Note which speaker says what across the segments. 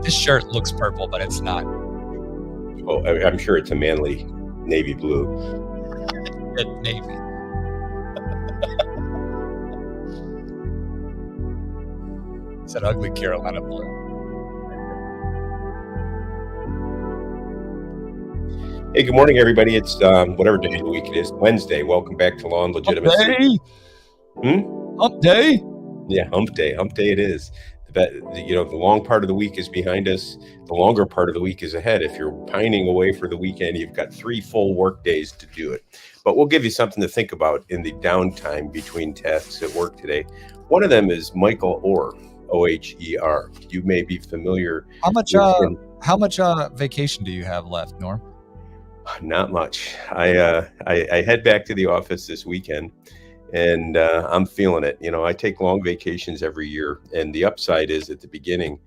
Speaker 1: This shirt looks purple, but it's not.
Speaker 2: Oh, I'm sure it's a manly navy blue.
Speaker 1: Navy. It's an ugly Carolina blue.
Speaker 2: Hey, good morning, everybody. It's whatever day of the week it is, Wednesday. Welcome back to Law and Legitimacy.
Speaker 1: Hump day.
Speaker 2: Yeah, Hump Day. Hump Day it is. The long part of the week is behind us. The longer part of the week is ahead. If you're pining away for the weekend, you've got 3 full work days to do it. But we'll give you something to think about in the downtime between tasks at work today. One of them is Michael Oher, O-H-E-R. You may be familiar.
Speaker 1: How much vacation do you have left, Norm?
Speaker 2: Not much. I head back to the office this weekend. And I'm feeling it. You know, I take long vacations every year. And the upside is at the beginning,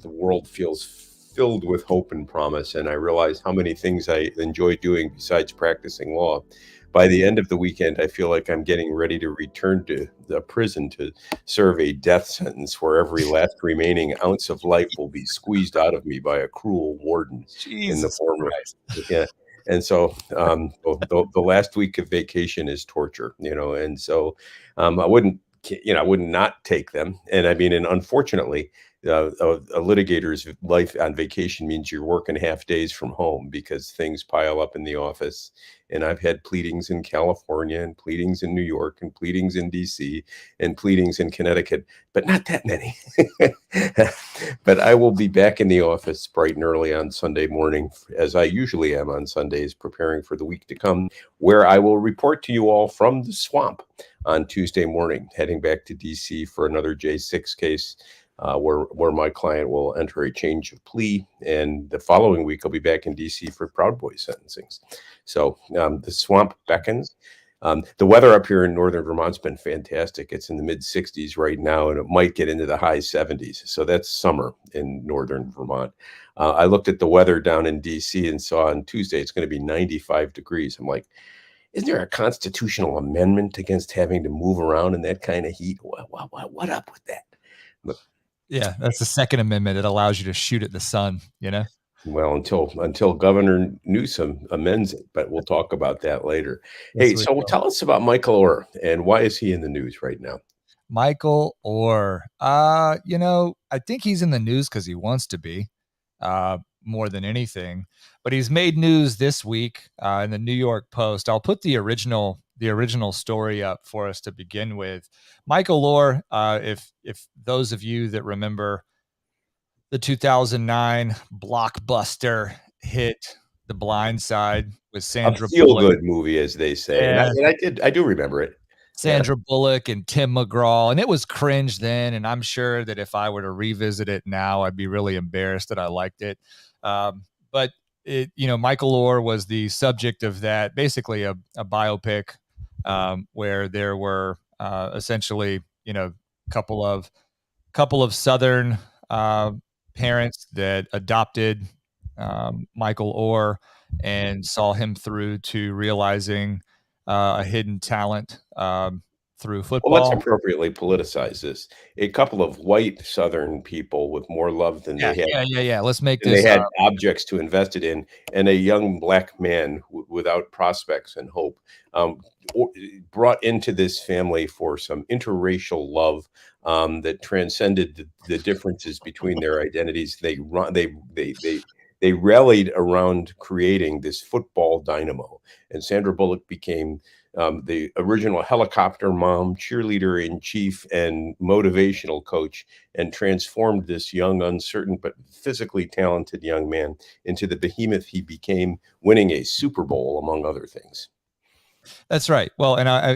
Speaker 2: the world feels filled with hope and promise. And I realize how many things I enjoy doing besides practicing law. By the end of the weekend, I feel like I'm getting ready to return to the prison to serve a death sentence where every last remaining ounce of life will be squeezed out of me by a cruel warden in the form of, yeah. And so the last week of vacation is torture, you know, and so I wouldn't not take them. And I mean, and unfortunately, a litigator's life on vacation means you're working half days from home because things pile up in the office. And I've had pleadings in California and pleadings in New York and pleadings in DC and pleadings in Connecticut, but not that many. But I will be back in the office bright and early on Sunday morning, as I usually am on Sundays, preparing for the week to come, where I will report to you all from the swamp on Tuesday morning, heading back to DC for another J6 case. Where my client will enter a change of plea, and the following week I'll be back in DC for Proud Boy sentencings. So the swamp beckons. The weather up here in northern Vermont's been fantastic. It's in the mid 60s right now, and it might get into the high 70s. So that's summer in northern Vermont. I looked at the weather down in DC and saw on Tuesday it's going to be 95 degrees. I'm like, isn't there a constitutional amendment against having to move around in that kind of heat? What up with that? Look,
Speaker 1: yeah, that's the Second Amendment. It allows you to shoot at the sun, you know?
Speaker 2: Well, until Governor Newsom amends it, but we'll talk about that later.
Speaker 1: Yes,
Speaker 2: Hey, so tell us about Michael Oher and why is he in the news right now?
Speaker 1: Michael Oher. You know, I think he's in the news because he wants to be, more than anything. But he's made news this week in the New York Post. I'll put the original story up for us to begin with. Michael Oher, if those of you that remember the 2009 blockbuster hit The Blind Side with Sandra
Speaker 2: a feel-good
Speaker 1: Bullock.
Speaker 2: movie, as they say.
Speaker 1: Yeah.
Speaker 2: And I do remember it.
Speaker 1: Sandra Bullock and Tim McGraw, and it was cringe then, and I'm sure that if I were to revisit it now, I'd be really embarrassed that I liked it. But it, you know, Michael Oher was the subject of that, basically a biopic where there were essentially, you know, couple of Southern parents that adopted Michael Oher and saw him through to realizing a hidden talent through football.
Speaker 2: Well, let's appropriately politicize this. A couple of white Southern people with more love than they had.
Speaker 1: Yeah. Let's make this.
Speaker 2: They had objects to invest it in, and a young black man without prospects and hope brought into this family for some interracial love that transcended the differences between their identities. They rallied around creating this football dynamo, and Sandra Bullock became the original helicopter mom, cheerleader in chief, and motivational coach, and transformed this young, uncertain, but physically talented young man into the behemoth he became, winning a Super Bowl, among other things.
Speaker 1: That's right. Well, and I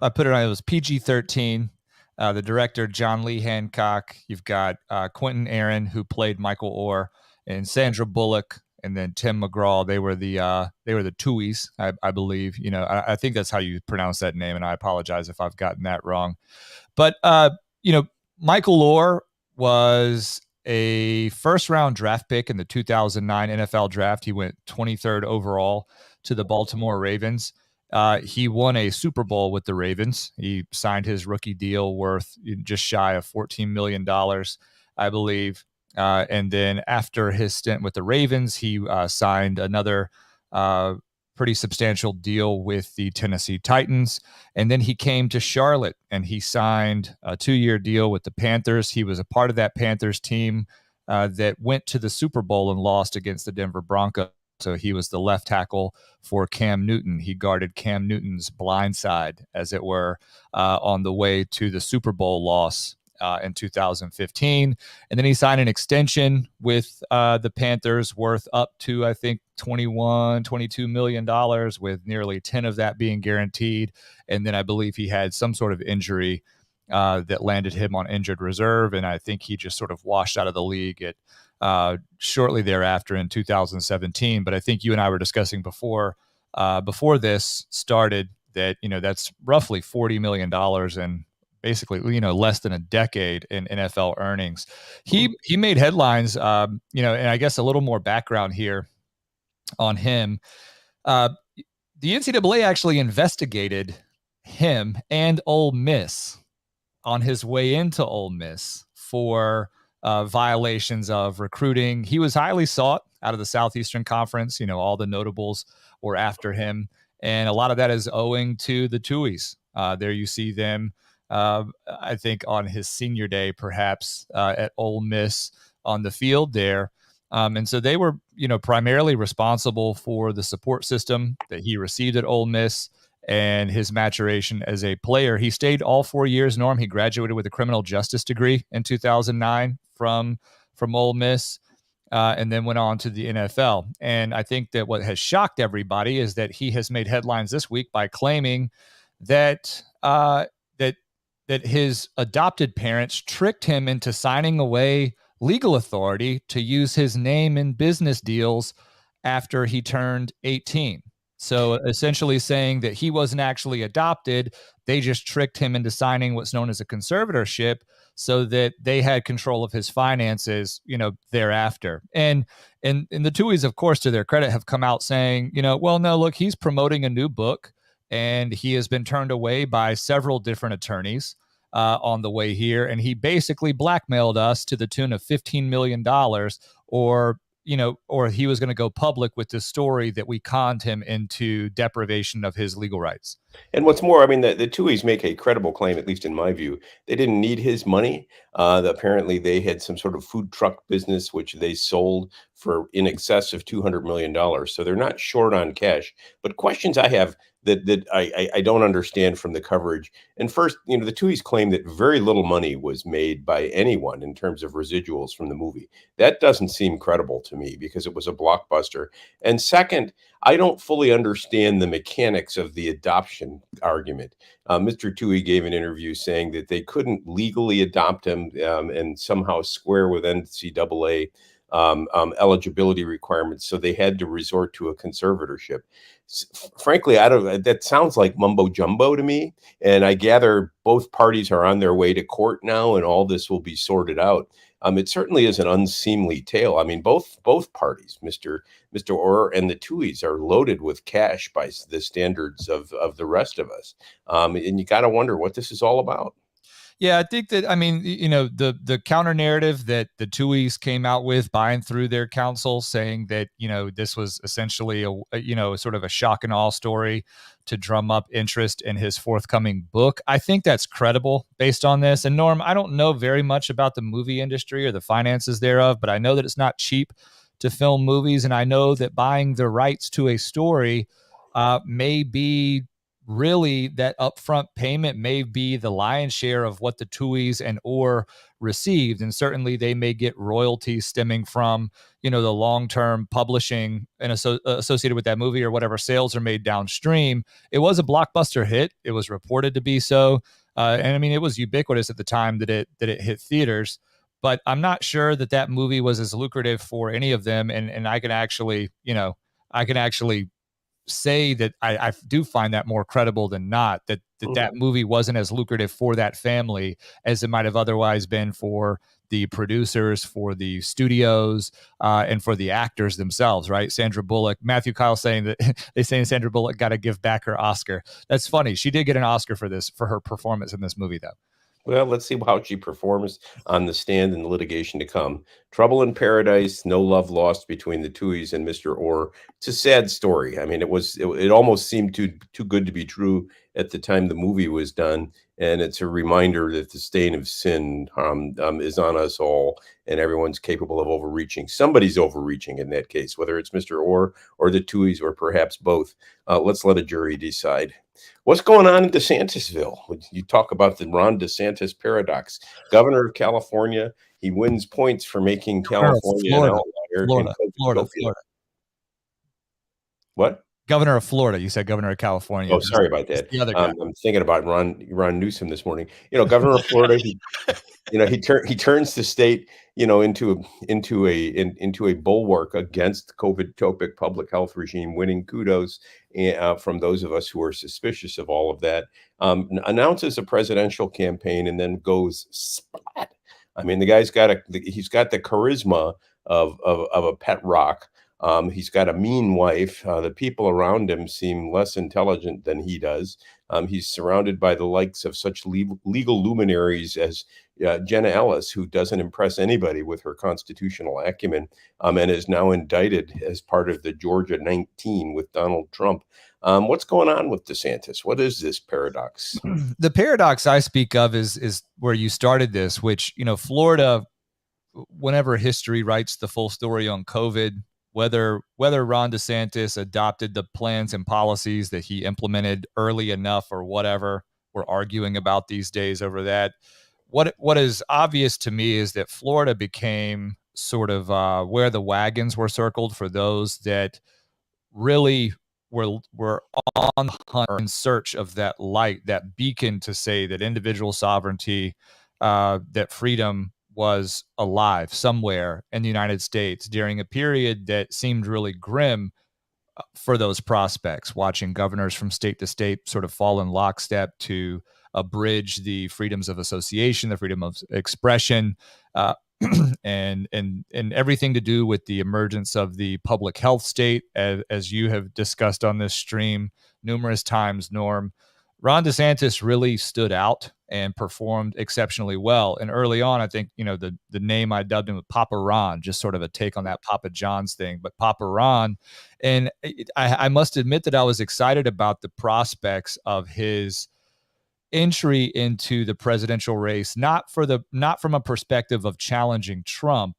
Speaker 1: put it on, it was PG-13. The director, John Lee Hancock. You've got Quentin Aaron, who played Michael Oher, and Sandra Bullock, and then Tim McGraw. They were the Tuohys, I believe. You know, I think that's how you pronounce that name, and I apologize if I've gotten that wrong. But you know, Michael Oher was a first-round draft pick in the 2009 NFL draft. He went 23rd overall to the Baltimore Ravens. He won a Super Bowl with the Ravens. He signed his rookie deal worth just shy of $14 million, I believe. And then after his stint with the Ravens, he signed another pretty substantial deal with the Tennessee Titans. And then he came to Charlotte and he signed a 2-year deal with the Panthers. He was a part of that Panthers team that went to the Super Bowl and lost against the Denver Broncos. So he was the left tackle for Cam Newton. He guarded Cam Newton's blind side, as it were, on the way to the Super Bowl loss in 2015. And then he signed an extension with the Panthers worth up to, I think, $22 million, with nearly 10 of that being guaranteed. And then I believe he had some sort of injury that landed him on injured reserve. And I think he just sort of washed out of the league at shortly thereafter in 2017. But I think you and I were discussing before this started that, that's roughly $40 million and basically, less than a decade in NFL earnings. He made headlines, and I guess a little more background here on him. The NCAA actually investigated him and Ole Miss on his way into Ole Miss for violations of recruiting. He was highly sought out of the Southeastern Conference. All the notables were after him. And a lot of that is owing to the Tuohys. There you see them, I think, on his senior day, perhaps at Ole Miss on the field there. And so they were, primarily responsible for the support system that he received at Ole Miss and his maturation as a player. He stayed all 4 years, Norm. He graduated with a criminal justice degree in 2009 from Ole Miss, and then went on to the NFL. And I think that what has shocked everybody is that he has made headlines this week by claiming that that his adopted parents tricked him into signing away legal authority to use his name in business deals after he turned 18. So essentially saying that he wasn't actually adopted. They just tricked him into signing what's known as a conservatorship so that they had control of his finances, thereafter. And the Tuohys, of course, to their credit, have come out saying, well, no, look, he's promoting a new book and he has been turned away by several different attorneys on the way here. And he basically blackmailed us to the tune of $15 million, or he was going to go public with this story that we conned him into deprivation of his legal rights.
Speaker 2: And what's more, I mean, the Tuohys make a credible claim, at least in my view. They didn't need his money. Apparently, they had some sort of food truck business, which they sold for in excess of $200 million. So they're not short on cash. But questions I have that I don't understand from the coverage. And first, the Tuohys claim that very little money was made by anyone in terms of residuals from the movie. That doesn't seem credible to me because it was a blockbuster. And second, I don't fully understand the mechanics of the adoption argument. Mr. Tuohy gave an interview saying that they couldn't legally adopt him and somehow square with NCAA eligibility requirements, so they had to resort to a conservatorship. Frankly, that sounds like mumbo jumbo to me, and I gather both parties are on their way to court now, and all this will be sorted out. It certainly is an unseemly tale. I mean, both parties, Mr. Oher and the Tuohys, are loaded with cash by the standards of the rest of us, and you got to wonder what this is all about.
Speaker 1: Yeah, I think that, the counter narrative that the Tuohys came out with, buying through their counsel, saying that, this was essentially a sort of a shock and awe story to drum up interest in his forthcoming book. I think that's credible based on this. And Norm, I don't know very much about the movie industry or the finances thereof, but I know that it's not cheap to film movies. And I know that buying the rights to a story may be really that upfront payment may be the lion's share of what the Tuohys and Oher received. And certainly they may get royalties stemming from, the long-term publishing and associated with that movie or whatever sales are made downstream. It was a blockbuster hit. It was reported to be so. And it was ubiquitous at the time that it hit theaters. But I'm not sure that movie was as lucrative for any of them. And I can actually, say that I do find that more credible than not, that movie wasn't as lucrative for that family as it might have otherwise been for the producers, for the studios, and for the actors themselves, right? Sandra Bullock, Matthew Kyle saying that they saying Sandra Bullock got to give back her Oscar. That's funny. She did get an Oscar for her performance in this movie, though.
Speaker 2: Well, let's see how she performs on the stand in the litigation to come. Trouble in Paradise, no love lost between the Tuohys and Mr. Orr. It's a sad story. I mean, it almost seemed too good to be true at the time the movie was done, and it's a reminder that the stain of sin is on us all, and everyone's capable of overreaching. Somebody's overreaching in that case, whether it's Mr. Orr or the Tuohys or perhaps both. Let's let a jury decide. What's going on in DeSantisville? You talk about the Ron DeSantis paradox. Governor of California, he wins points for making California an
Speaker 1: Florida,
Speaker 2: outlier in
Speaker 1: Florida,
Speaker 2: COVID.
Speaker 1: Florida.
Speaker 2: What?
Speaker 1: Governor of Florida. You said governor of California.
Speaker 2: Oh, sorry about that.
Speaker 1: The other guy.
Speaker 2: I'm thinking about Ron Newsom this morning. Governor of Florida, he turns the state, into a bulwark against the COVID-topic public health regime, winning kudos from those of us who are suspicious of all of that. Announces a presidential campaign and then goes splat. I mean, the guy's he's got the charisma of a pet rock. He's got a mean wife. The people around him seem less intelligent than he does. He's surrounded by the likes of such legal luminaries as Jenna Ellis, who doesn't impress anybody with her constitutional acumen, and is now indicted as part of the Georgia 19 with Donald Trump. What's going on with DeSantis? What is this paradox?
Speaker 1: The paradox I speak of is where you started this, which, Florida, whenever history writes the full story on COVID, whether Ron DeSantis adopted the plans and policies that he implemented early enough or whatever, we're arguing about these days over that. What is obvious to me is that Florida became sort of where the wagons were circled for those that really were on the hunt or in search of that light, that beacon to say that individual sovereignty, that freedom was alive somewhere in the United States during a period that seemed really grim for those prospects, watching governors from state to state sort of fall in lockstep to abridge the freedoms of association, the freedom of expression, and everything to do with the emergence of the public health state, as you have discussed on this stream numerous times, Norm. Ron DeSantis really stood out and performed exceptionally well. And early on, I think, the name I dubbed him with Papa Ron, just sort of a take on that Papa John's thing, but Papa Ron. And I must admit that I was excited about the prospects of his entry into the presidential race, not from a perspective of challenging Trump.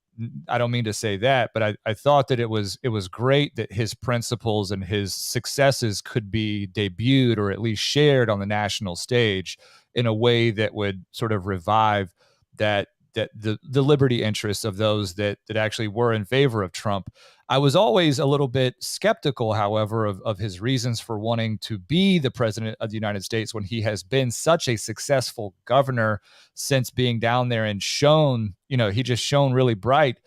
Speaker 1: I don't mean to say that, but I thought that it was great that his principles and his successes could be debuted or at least shared on the national stage in a way that would sort of revive that the liberty interests of those that actually were in favor of Trump. I was always a little bit skeptical, however, of his reasons for wanting to be the president of the United States when he has been such a successful governor since being down there and he just shone really bright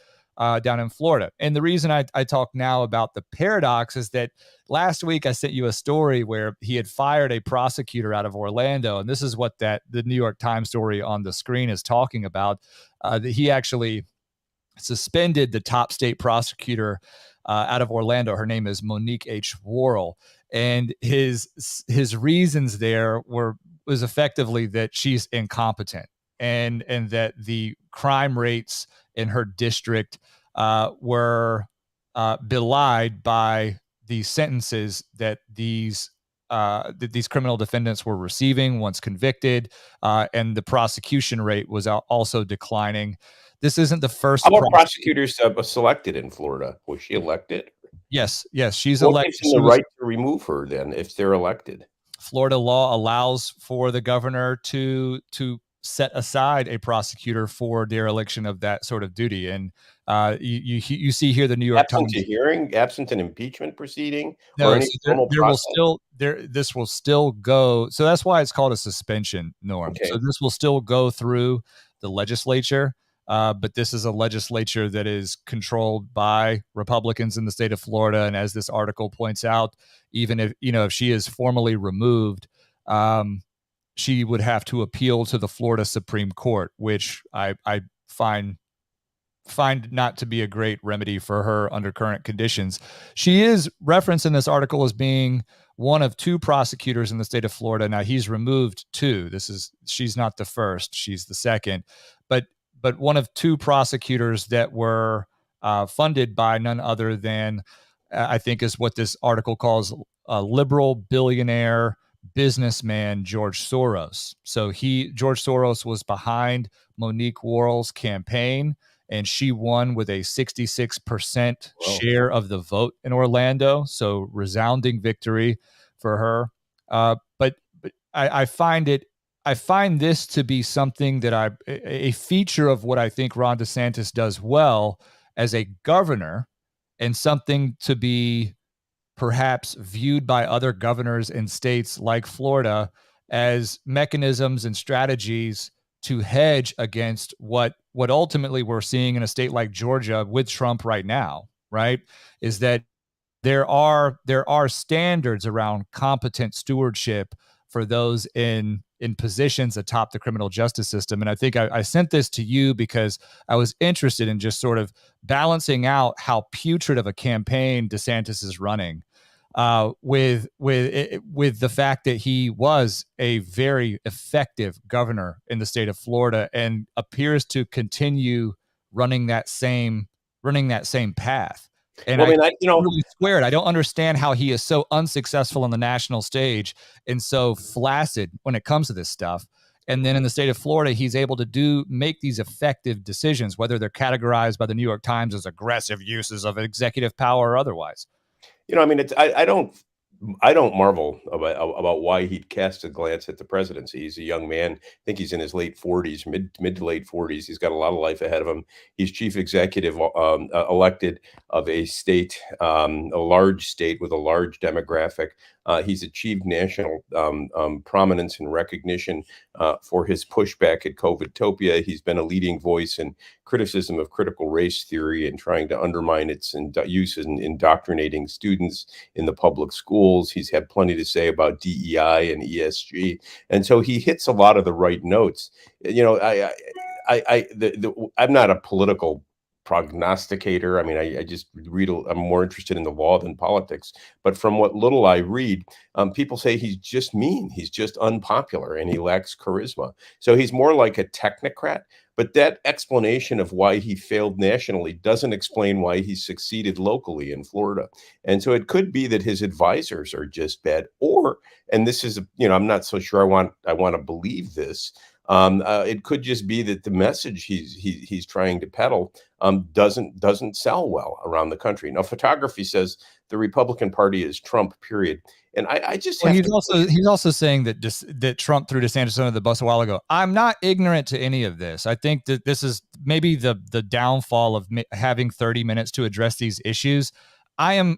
Speaker 1: down in Florida. And the reason I talk now about the paradox is that last week I sent you a story where he had fired a prosecutor out of Orlando. And this is what the New York Times story on the screen is talking about, that he actually suspended the top state prosecutor out of Orlando. Her name is Monique H. Worrell. And his reasons there was effectively that she's incompetent and that the crime rates in her district were belied by the sentences that these criminal defendants were receiving once convicted, and the prosecution rate was also declining. This isn't the first.
Speaker 2: How about prosecutors selected in Florida? Was she elected?
Speaker 1: Yes, she's
Speaker 2: what
Speaker 1: elected.
Speaker 2: What gives them the right to remove her then if they're elected?
Speaker 1: Florida law allows for the governor to set aside a prosecutor for dereliction of that sort of duty. And you see here the New York Times
Speaker 2: hearing, absent an impeachment proceeding,
Speaker 1: no,
Speaker 2: or any
Speaker 1: so this will still go. So that's why it's called a suspension, Norm.
Speaker 2: Okay.
Speaker 1: So this will still go through the legislature. But this is a legislature that is controlled by Republicans in the state of Florida. And as this article points out, even if she is formally removed, she would have to appeal to the Florida Supreme Court, which I find find not to be a great remedy for her under current conditions. She is referenced in this article as being one of two prosecutors in the state of Florida. Now he's removed two. She's not the first, she's the second, but one of two prosecutors that were funded by none other than I think is what this article calls a liberal billionaire businessman George Soros. So George Soros was behind Monique Worrell's campaign, and she won with a 66% share of the vote in Orlando. So resounding victory for her. But I find this to be something that a feature of what I think Ron DeSantis does well as a governor, and something to be perhaps viewed by other governors in states like Florida as mechanisms and strategies to hedge against what ultimately we're seeing in a state like Georgia with Trump right now, right? Is that there are standards around competent stewardship for those in positions atop the criminal justice system. And I think I sent this to you because I was interested in just sort of balancing out how putrid of a campaign DeSantis is running with the fact that he was a very effective governor in the state of Florida and appears to continue running that same path. And
Speaker 2: well,
Speaker 1: really squared. I don't understand how he is so unsuccessful on the national stage and so flaccid when it comes to this stuff. And then in the state of Florida, he's able to make these effective decisions, whether they're categorized by the New York Times as aggressive uses of executive power or otherwise.
Speaker 2: I don't marvel about why he'd cast a glance at the presidency. He's a young man. I think he's in his late 40s, mid to late 40s. He's got a lot of life ahead of him. He's chief executive elected of a state, a large state with a large demographic. He's achieved national prominence and recognition for his pushback at COVIDtopia. He's been a leading voice in criticism of critical race theory and trying to undermine its use in indoctrinating students in the public schools. He's had plenty to say about DEI and ESG. And so he hits a lot of the right notes. I'm not a political prognosticator. I mean, I just read, I'm more interested in the law than politics. But from what little I read, people say he's just mean. He's just unpopular and he lacks charisma. So he's more like a technocrat. But that explanation of why he failed nationally doesn't explain why he succeeded locally in Florida. And so it could be that his advisors are just bad, or, and this is, I'm not so sure I want to believe this. It could just be that the message he's trying to peddle doesn't sell well around the country. Now, photography says the Republican Party is Trump, period. And I just have
Speaker 1: he's also saying that that Trump threw DeSantis under the bus a while ago. I'm not ignorant to any of this. I think that this is maybe the downfall of having 30 minutes to address these issues. I'm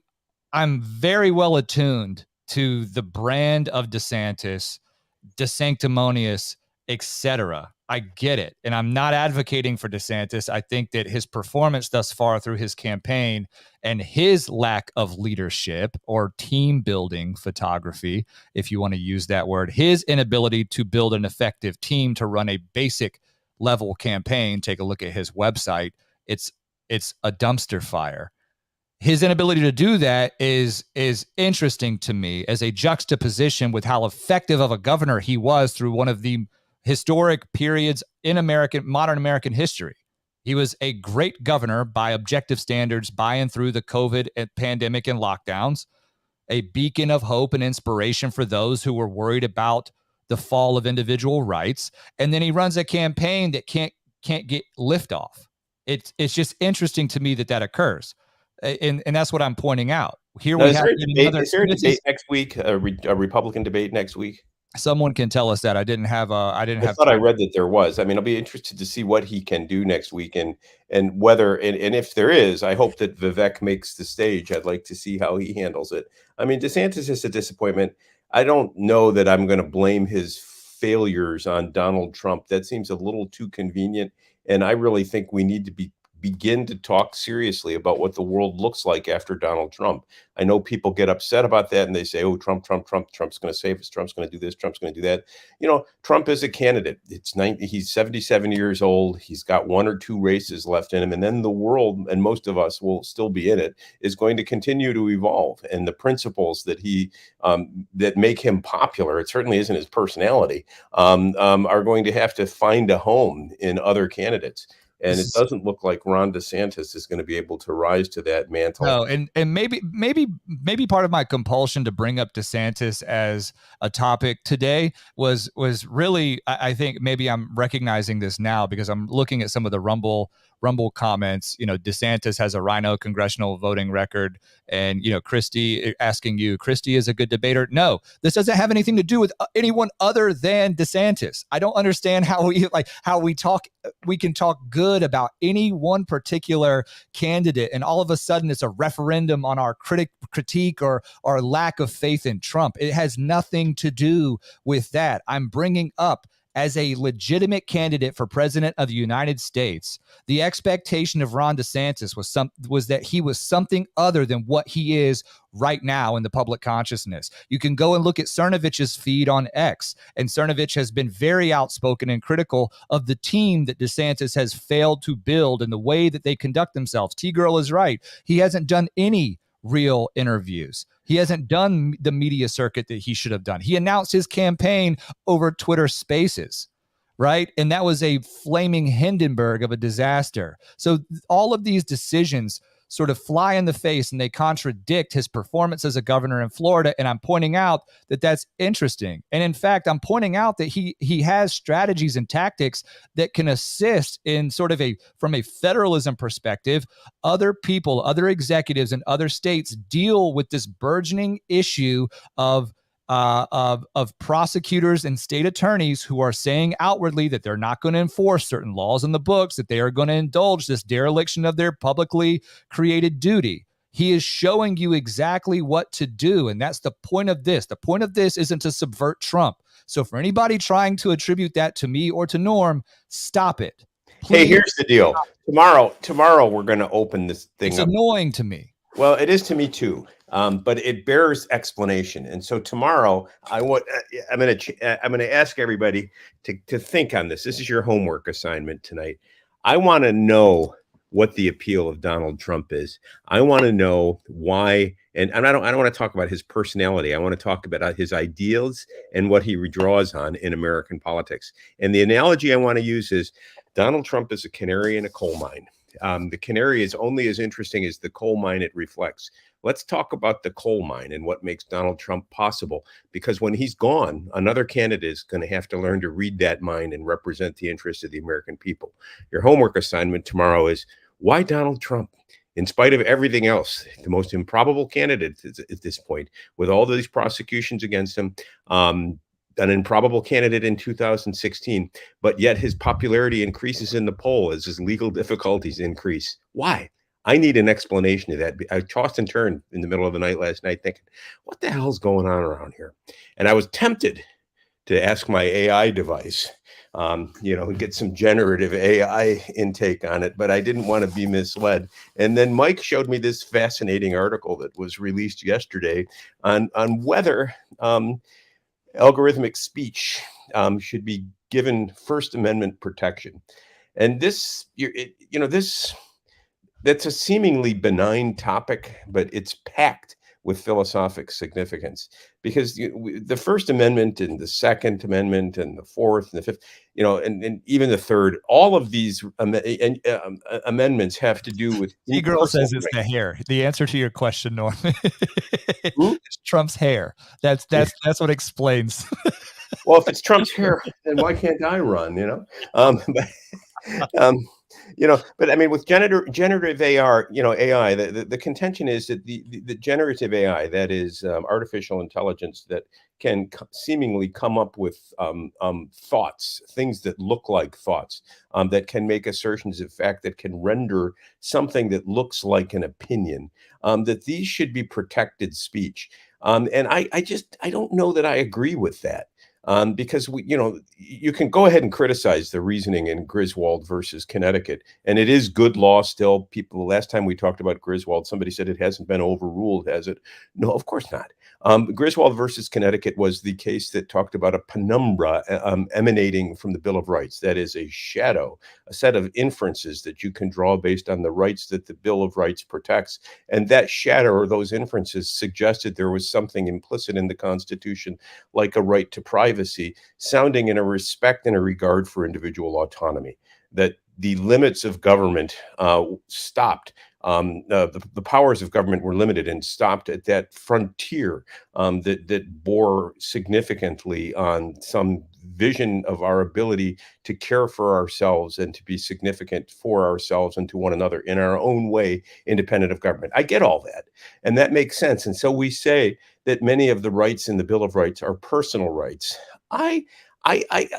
Speaker 1: very well attuned to the brand of DeSantis, DeSanctimonious, etc. I get it. And I'm not advocating for DeSantis. I think that his performance thus far through his campaign and his lack of leadership or team building photography, if you want to use that word, his inability to build an effective team to run a basic level campaign, take a look at his website, it's a dumpster fire. His inability to do that is interesting to me as a juxtaposition with how effective of a governor he was through one of the historic periods in modern American history. He was a great governor by objective standards, by and through the COVID pandemic and lockdowns, a beacon of hope and inspiration for those who were worried about the fall of individual rights. And then he runs a campaign that can't get liftoff. It's just interesting to me that occurs. And that's what I'm pointing out. Here we have
Speaker 2: is there a debate next week, a Republican debate next week?
Speaker 1: Someone can tell us that. I
Speaker 2: thought I read that there was. I mean, I'll be interested to see what he can do next week and whether and if there is, I hope that Vivek makes the stage. I'd like to see how he handles it. I mean, DeSantis is a disappointment. I don't know that I'm going to blame his failures on Donald Trump. That seems a little too convenient. And I really think we need to be begin to talk seriously about what the world looks like after Donald Trump. I know people get upset about that and they say, oh, Trump's going to save us. Trump's going to do this. Trump's going to do that. Trump is a candidate. He's 77 years old. He's got one or two races left in him. And then the world, and most of us will still be in it, is going to continue to evolve. And the principles that that make him popular, it certainly isn't his personality, are going to have to find a home in other candidates. And it doesn't look like Ron DeSantis is going to be able to rise to that mantle.
Speaker 1: No, and maybe part of my compulsion to bring up DeSantis as a topic today was really, I think maybe I'm recognizing this now because I'm looking at some of the Rumble comments. DeSantis has a rhino congressional voting record, and Christie asking you, Christie is a good debater. No, this doesn't have anything to do with anyone other than DeSantis. I don't understand how we can talk good about any one particular candidate, and all of a sudden it's a referendum on our critique or our lack of faith in Trump. It has nothing to do with that. I'm bringing up, as a legitimate candidate for president of the United States, the expectation of Ron DeSantis was that he was something other than what he is right now in the public consciousness. You can go and look at Cernovich's feed on X, and Cernovich has been very outspoken and critical of the team that DeSantis has failed to build and the way that they conduct themselves. T-Girl is right. He hasn't done any real interviews. He hasn't done the media circuit that he should have done. He announced his campaign over Twitter Spaces, right? And that was a flaming Hindenburg of a disaster. So all of these decisions sort of fly in the face and they contradict his performance as a governor in Florida. And I'm pointing out that that's interesting. And in fact, I'm pointing out that he has strategies and tactics that can assist in from a federalism perspective, other people, other executives in other states deal with this burgeoning issue of prosecutors and state attorneys who are saying outwardly that they're not going to enforce certain laws in the books, that they are going to indulge this dereliction of their publicly created duty. He is showing you exactly what to do, and that's the point of this. The point of this isn't to subvert Trump. So for anybody trying to attribute that to me or to Norm, stop it.
Speaker 2: Please. Hey, here's the deal. Tomorrow we're going to open this thing up.
Speaker 1: It's annoying to me.
Speaker 2: Well, it is to me too, but it bears explanation. And so tomorrow, I'm going to ask everybody to think on this. This is your homework assignment tonight. I want to know what the appeal of Donald Trump is. I want to know why, and I don't want to talk about his personality. I want to talk about his ideals and what he redraws on in American politics. And the analogy I want to use is Donald Trump is a canary in a coal mine. The canary is only as interesting as the coal mine it reflects. Let's talk about the coal mine and what makes Donald Trump possible, because when he's gone, another candidate is going to have to learn to read that mine and represent the interests of the American people. Your homework assignment tomorrow is why Donald Trump, in spite of everything else, the most improbable candidate at this point, with all these prosecutions against him, an improbable candidate in 2016, but yet his popularity increases in the poll as his legal difficulties increase. Why? I need an explanation of that. I tossed and turned in the middle of the night last night thinking, what the hell's going on around here? And I was tempted to ask my AI device, get some generative AI intake on it, but I didn't want to be misled. And then Mike showed me this fascinating article that was released yesterday on whether algorithmic speech should be given First Amendment protection. And that's a seemingly benign topic, but it's packed with philosophic significance, because the First Amendment and the Second Amendment and the Fourth and the Fifth, and even the Third, all of these amendments have to do with.
Speaker 1: T-Girl says it's the hair. The answer to your question, Norm, it's Trump's hair. That's what explains.
Speaker 2: Well, if it's Trump's hair, then why can't I run? But I mean, with generative AR, AI, the contention is that the generative AI, that is artificial intelligence that can seemingly come up with thoughts, things that look like thoughts, that can make assertions of fact, that can render something that looks like an opinion, that these should be protected speech. And I don't know that I agree with that. because you can go ahead and criticize the reasoning in Griswold versus Connecticut, and it is good law still. People, last time we talked about Griswold, somebody said it hasn't been overruled, has it? No, of course not. Griswold versus Connecticut was the case that talked about a penumbra emanating from the Bill of Rights. That is a shadow, a set of inferences that you can draw based on the rights that the Bill of Rights protects. And that shadow or those inferences suggested there was something implicit in the Constitution, like a right to privacy, sounding in a respect and a regard for individual autonomy, that the limits of government stopped. The powers of government were limited and stopped at that frontier that bore significantly on some vision of our ability to care for ourselves and to be significant for ourselves and to one another in our own way, independent of government. I get all that, and that makes sense. And so we say that many of the rights in the Bill of Rights are personal rights. I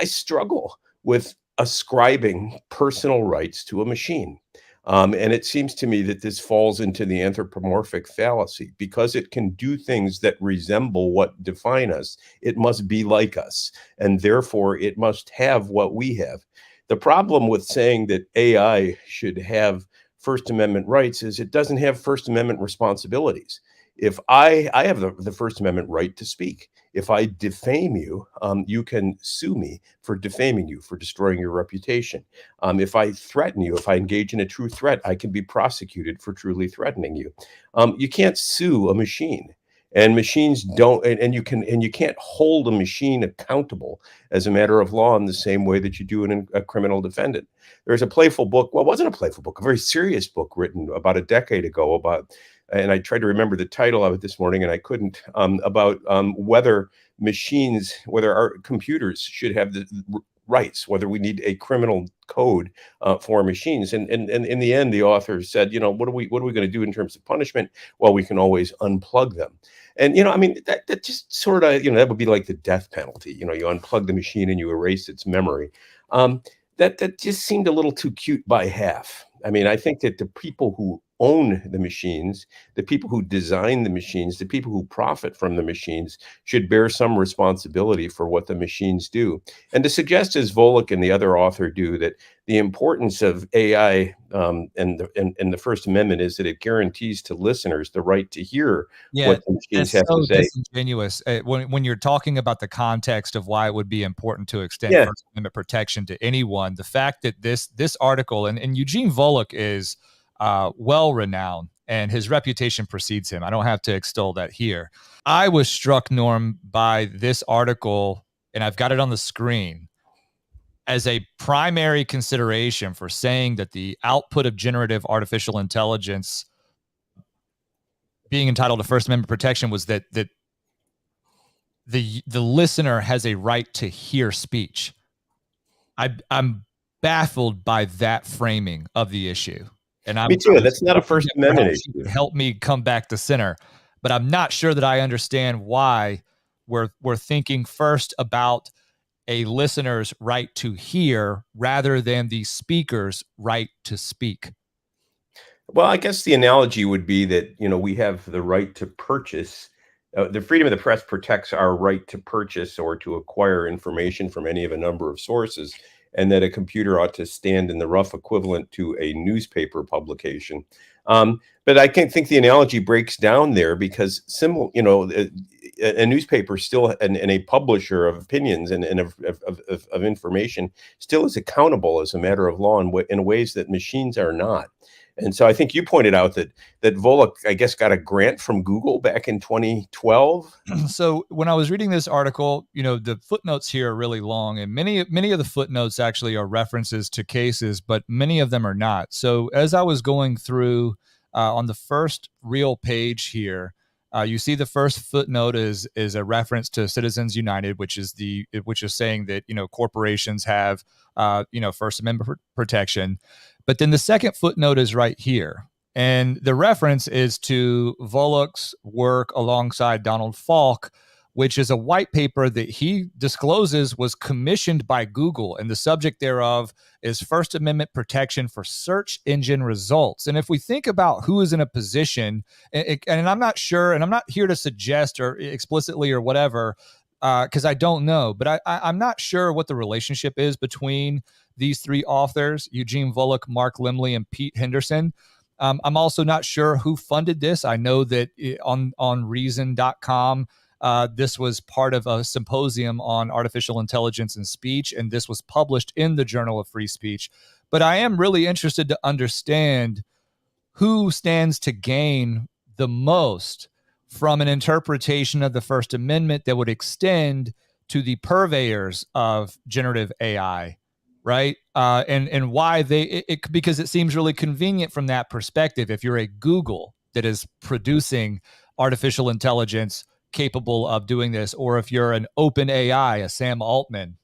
Speaker 2: struggle with ascribing personal rights to a machine. And it seems to me that this falls into the anthropomorphic fallacy. Because it can do things that resemble what define us, it must be like us, and therefore it must have what we have. The problem with saying that AI should have First Amendment rights is it doesn't have First Amendment responsibilities. If I have the First Amendment right to speak. If I defame you, you can sue me for defaming you, for destroying your reputation. If I threaten you, if I engage in a true threat, I can be prosecuted for truly threatening you. You can't sue a machine, and machines don't, and you can't hold a machine accountable as a matter of law in the same way that you do in a criminal defendant. There's a playful book. Well, it wasn't a playful book, a very serious book written about a decade ago about, and I tried to remember the title of it this morning and I couldn't, about whether our computers should have the rights, whether we need a criminal code for machines. And in the end, the author said, what are we going to do in terms of punishment? Well, we can always unplug them. And, I mean, that just sort of, that would be like the death penalty. You unplug the machine and you erase its memory. That just seemed a little too cute by half. I mean, I think that the people who own the machines, the people who design the machines, the people who profit from the machines should bear some responsibility for what the machines do. And to suggest, as Bullock and the other author do, that the importance of AI and the First Amendment is that it guarantees to listeners the right to hear what the machines have to say.
Speaker 1: Disingenuous when you're talking about the context of why it would be important to extend First Amendment protection to anyone. The fact that this article and Eugene Bullock is well renowned and his reputation precedes him. I don't have to extol that here. I was struck, Norm, by this article, and I've got it on the screen, as a primary consideration for saying that the output of generative artificial intelligence being entitled to First Amendment protection was that the listener has a right to hear speech. I'm baffled by that framing of the issue. And
Speaker 2: me too. That's not a First Amendment issue.
Speaker 1: Help me come back to center, but I'm not sure that I understand why we're thinking first about a listener's right to hear rather than the speaker's right to speak.
Speaker 2: Well, I guess the analogy would be that, we have the right to purchase. The freedom of the press protects our right to purchase or to acquire information from any of a number of sources, and that a computer ought to stand in the rough equivalent to a newspaper publication. But I can't think the analogy breaks down there because a newspaper still and a publisher of opinions and of information still is accountable as a matter of law in ways that machines are not. And so I think you pointed out that Bullock, I guess, got a grant from Google back in 2012.
Speaker 1: So when I was reading this article, the footnotes here are really long, and many of the footnotes actually are references to cases, but many of them are not. So as I was going through on the first real page here, you see the first footnote is a reference to Citizens United, which is saying that corporations have First Amendment protection. But then the second footnote is right here. And the reference is to Bullock's work alongside Donald Falk, which is a white paper that he discloses was commissioned by Google. And the subject thereof is First Amendment protection for search engine results. And if we think about who is in a position, and I'm not sure, and I'm not here to suggest or explicitly or whatever, because I don't know, but I'm not sure what the relationship is between these three authors, Eugene Bullock, Mark Limley, and Pete Henderson. I'm also not sure who funded this. I know that on reason.com, this was part of a symposium on artificial intelligence and speech, and this was published in the Journal of Free Speech. But I am really interested to understand who stands to gain the most from an interpretation of the First Amendment that would extend to the purveyors of generative AI, right? And why because it seems really convenient from that perspective. If you're a Google that is producing artificial intelligence capable of doing this, or if you're an open AI, a Sam Altman,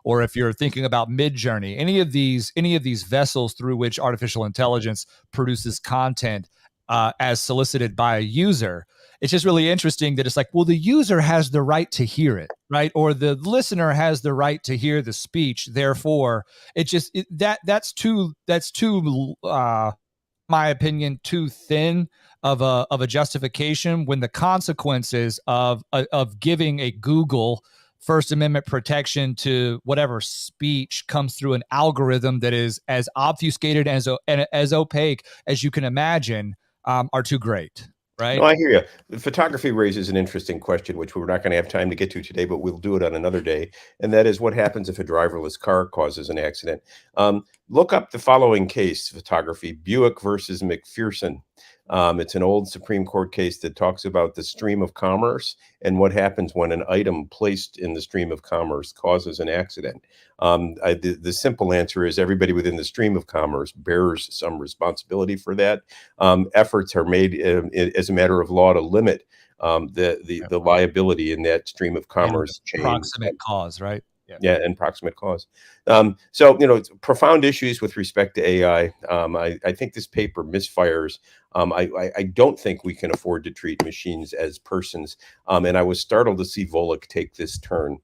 Speaker 1: or if you're thinking about Midjourney, any of these vessels through which artificial intelligence produces content as solicited by a user, it's just really interesting that it's like, well, the user has the right to hear it, right? Or the listener has the right to hear the speech. Therefore, that's too my opinion, too thin of a justification when the consequences of giving a Google First Amendment protection to whatever speech comes through an algorithm that is as obfuscated and as opaque as you can imagine are too great, right?
Speaker 2: No, I hear you. The photography raises an interesting question, which we're not going to have time to get to today, but we'll do it on another day. And that is, what happens if a driverless car causes an accident? Look up the following case, photography, Buick versus McPherson. It's an old Supreme Court case that talks about the stream of commerce and what happens when an item placed in the stream of commerce causes an accident. The simple answer is everybody within the stream of commerce bears some responsibility for that. Efforts are made as a matter of law to limit the liability in that stream of commerce chain.
Speaker 1: Proximate cause, right?
Speaker 2: Yeah, and proximate cause. So, profound issues with respect to AI. I think this paper misfires. I don't think we can afford to treat machines as persons. And I was startled to see Bullock take this turn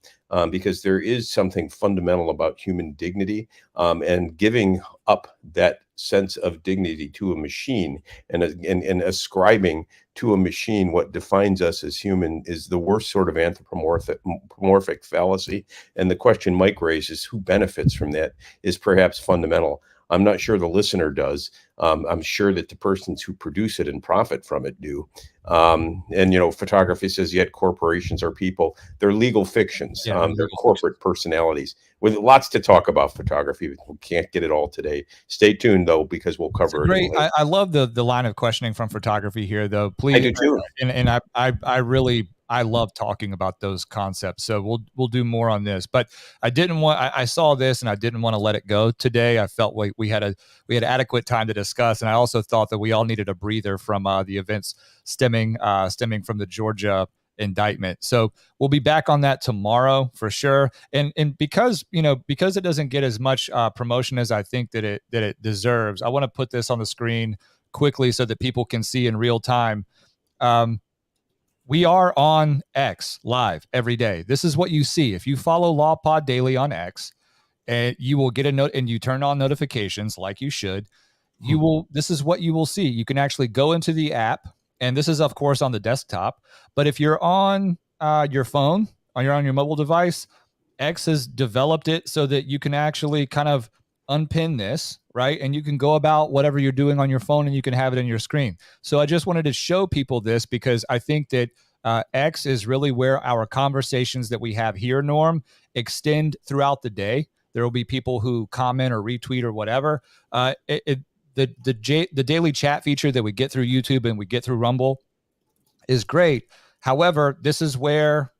Speaker 2: because there is something fundamental about human dignity and giving up that sense of dignity to a machine and ascribing to a machine what defines us as human is the worst sort of anthropomorphic fallacy. And the question Mike raises, who benefits from that, is perhaps fundamental. I'm not sure the listener does. I'm sure that the persons who produce it and profit from it do. Photography says, yet corporations are people. They're legal fictions.
Speaker 1: Yeah,
Speaker 2: they're corporate personalities. With lots to talk about photography, we can't get it all today. Stay tuned, though, because we'll cover it.
Speaker 1: Great. I love the line of questioning from photography here, though. Please,
Speaker 2: I do too.
Speaker 1: And I really love talking about those concepts. So we'll do more on this. But I saw this and I didn't want to let it go today. I felt like we had adequate time to discuss, and I also thought that we all needed a breather from the events stemming from the Georgia indictment. So we'll be back on that tomorrow for sure. And because it doesn't get as much promotion as I think that it deserves, I want to put this on the screen quickly so that people can see in real time. We are on X live every day. This is what you see. If you follow Law Pod Daily on X, and you will get a note and you turn on notifications like you should, this is what you will see. You can actually go into the app, and this is of course on the desktop, but if you're on your phone, on your mobile device, X has developed it so that you can actually kind of unpin this, right? And you can go about whatever you're doing on your phone and you can have it in your screen. So I just wanted to show people this because I think that X is really where our conversations that we have here, Norm, extend throughout the day. There will be people who comment or retweet or whatever. The daily chat feature that we get through YouTube and we get through Rumble is great. However, this is where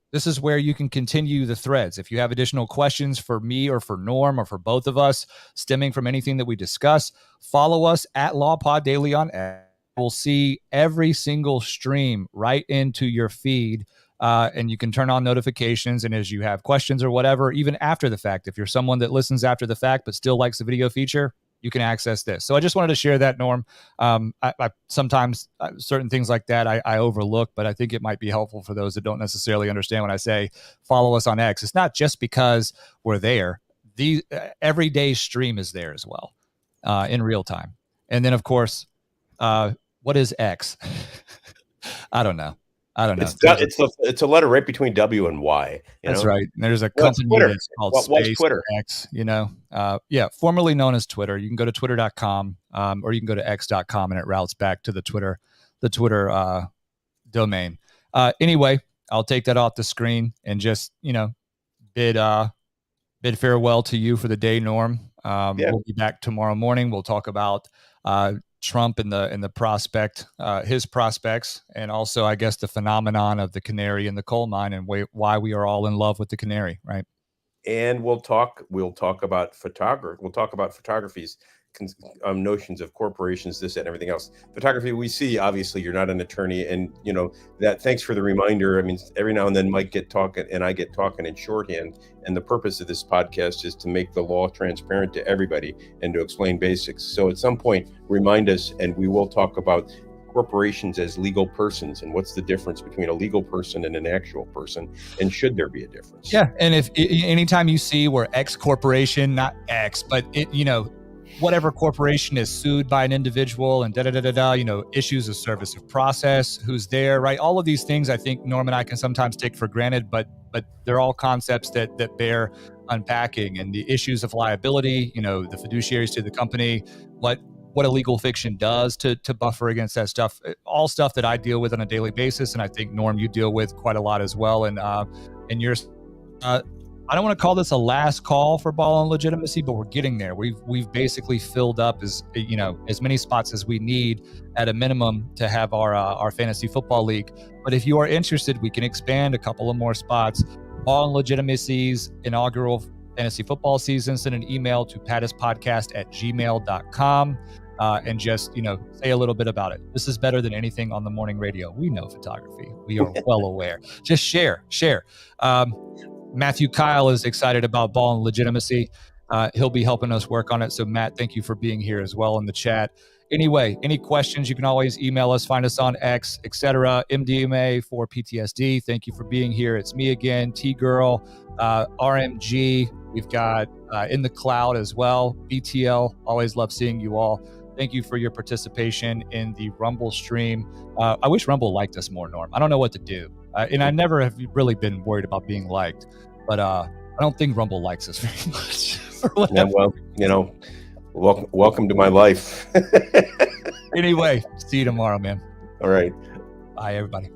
Speaker 1: you can continue the threads. If you have additional questions for me or for Norm or for both of us stemming from anything that we discuss, follow us at LawPod Daily on X. We'll see every single stream right into your feed. And you can turn on notifications. And as you have questions or whatever, even after the fact, if you're someone that listens after the fact but still likes the video feature, you can access this. So I just wanted to share that, Norm. I sometimes certain things like that I overlook, but I think it might be helpful for those that don't necessarily understand when I say follow us on X. It's not just because we're there. The everyday stream is there as well in real time. And then, of course, what is X? I don't know. I don't know.
Speaker 2: It's a letter right between W and Y.
Speaker 1: That's right. And there's a
Speaker 2: What's
Speaker 1: company
Speaker 2: Twitter?
Speaker 1: that's called
Speaker 2: What's Twitter?
Speaker 1: X, formerly known as Twitter. You can go to twitter.com or you can go to x.com and it routes back to the Twitter domain. Anyway, I'll take that off the screen and just, bid farewell to you for the day, Norm. We'll be back tomorrow morning. We'll talk about Trump and the his prospects, and also, I guess, the phenomenon of the canary in the coal mine and why we are all in love with the canary, right?
Speaker 2: And we'll talk about photography. We'll talk about photography's notions of corporations, this and everything else. Photography, we see, obviously you're not an attorney, and that. Thanks for the reminder. I mean, every now and then Mike get talking and I get talking in shorthand, and the purpose of this podcast is to make the law transparent to everybody and to explain basics. So at some point, remind us, and we will talk about corporations as legal persons and what's the difference between a legal person and an actual person, and should there be a difference? Yeah,
Speaker 1: and if anytime you see where X corporation, not X, but whatever corporation is sued by an individual and issues of service of process, who's there, right? All of these things I think Norm and I can sometimes take for granted, but they're all concepts that bear unpacking, and the issues of liability, the fiduciaries to the company, what a legal fiction does to buffer against that stuff, all stuff that I deal with on a daily basis. And I think, Norm, you deal with quite a lot as well. And you're, I don't want to call this a last call for Law and Legitimacy, but we're getting there. We've basically filled up as many spots as we need at a minimum to have our fantasy football league. But if you are interested, we can expand a couple of more spots. Law and Legitimacy's inaugural fantasy football season. Send an email to pattispodcast@gmail.com and just say a little bit about it. This is better than anything on the morning radio. We know photography. We are well aware. Just share. Matthew Kyle is excited about Law and Legitimacy. He'll be helping us work on it. So Matt, thank you for being here as well in the chat. Anyway, any questions, you can always email us, find us on X, etc. MDMA for PTSD. Thank you for being here. It's me again, T-Girl, RMG. We've got In the Cloud as well. BTL, always love seeing you all. Thank you for your participation in the Rumble stream. I wish Rumble liked us more, Norm. I don't know what to do. And I never have really been worried about being liked, but I don't think Rumble likes us very much.
Speaker 2: Yeah, well, welcome to my life.
Speaker 1: Anyway, see you tomorrow, man.
Speaker 2: All right.
Speaker 1: Bye, everybody.